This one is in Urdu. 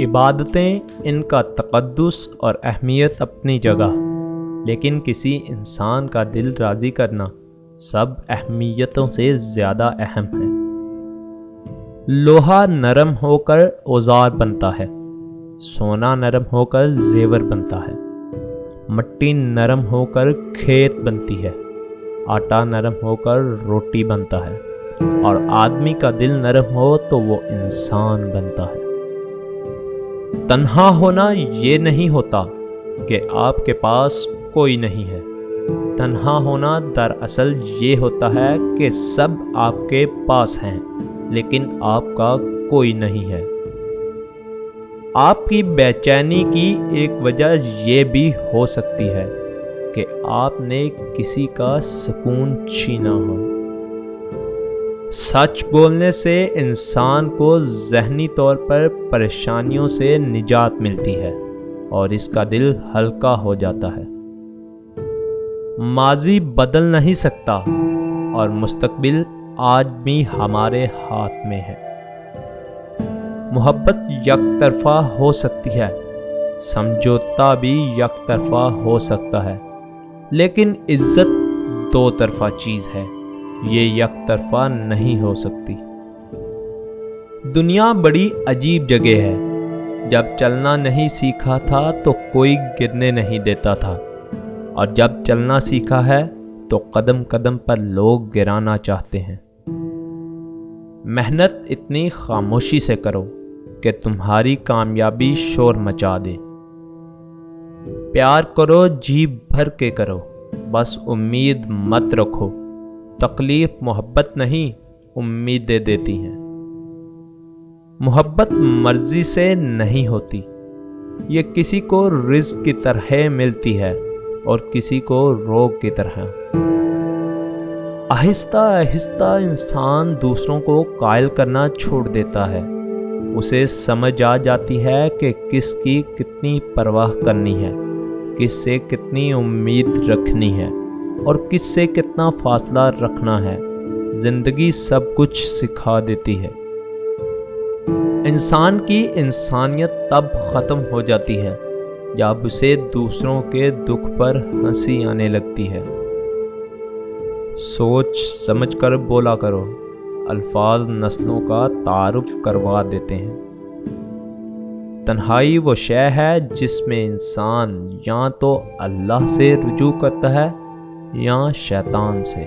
عبادتیں، ان کا تقدس اور اہمیت اپنی جگہ، لیکن کسی انسان کا دل راضی کرنا سب اہمیتوں سے زیادہ اہم ہے۔ لوہا نرم ہو کر اوزار بنتا ہے، سونا نرم ہو کر زیور بنتا ہے، مٹی نرم ہو کر کھیت بنتی ہے، آٹا نرم ہو کر روٹی بنتا ہے، اور آدمی کا دل نرم ہو تو وہ انسان بنتا ہے۔ تنہا ہونا یہ نہیں ہوتا کہ آپ کے پاس کوئی نہیں ہے، تنہا ہونا دراصل یہ ہوتا ہے کہ سب آپ کے پاس ہیں لیکن آپ کا کوئی نہیں ہے۔ آپ کی بے چینی کی ایک وجہ یہ بھی ہو سکتی ہے کہ آپ نے کسی کا سکون چھینا ہو۔ سچ بولنے سے انسان کو ذہنی طور پر پریشانیوں سے نجات ملتی ہے اور اس کا دل ہلکا ہو جاتا ہے۔ ماضی بدل نہیں سکتا اور مستقبل آج بھی ہمارے ہاتھ میں ہے۔ محبت یک طرفہ ہو سکتی ہے، سمجھوتا بھی یک طرفہ ہو سکتا ہے، لیکن عزت دو طرفہ چیز ہے، یہ یک طرفہ نہیں ہو سکتی۔ دنیا بڑی عجیب جگہ ہے۔ جب چلنا نہیں سیکھا تھا تو کوئی گرنے نہیں دیتا تھا، اور جب چلنا سیکھا ہے تو قدم قدم پر لوگ گرانا چاہتے ہیں۔ محنت اتنی خاموشی سے کرو کہ تمہاری کامیابی شور مچا دے۔ پیار کرو، جی بھر کے کرو، بس امید مت رکھو، تکلیف محبت نہیں امیدیں دیتی ہیں۔ محبت مرضی سے نہیں ہوتی، یہ کسی کو رزق کی طرح ملتی ہے اور کسی کو روگ کی طرح۔ آہستہ آہستہ انسان دوسروں کو قائل کرنا چھوڑ دیتا ہے، اسے سمجھ آ جاتی ہے کہ کس کی کتنی پرواہ کرنی ہے، کس سے کتنی امید رکھنی ہے اور کس سے کتنا فاصلہ رکھنا ہے۔ زندگی سب کچھ سکھا دیتی ہے۔ انسان کی انسانیت تب ختم ہو جاتی ہے جب اسے دوسروں کے دکھ پر ہنسی آنے لگتی ہے۔ سوچ سمجھ کر بولا کرو، الفاظ نسلوں کا تعارف کروا دیتے ہیں۔ تنہائی وہ شے ہے جس میں انسان یا تو اللہ سے رجوع کرتا ہے یا شیطان سے۔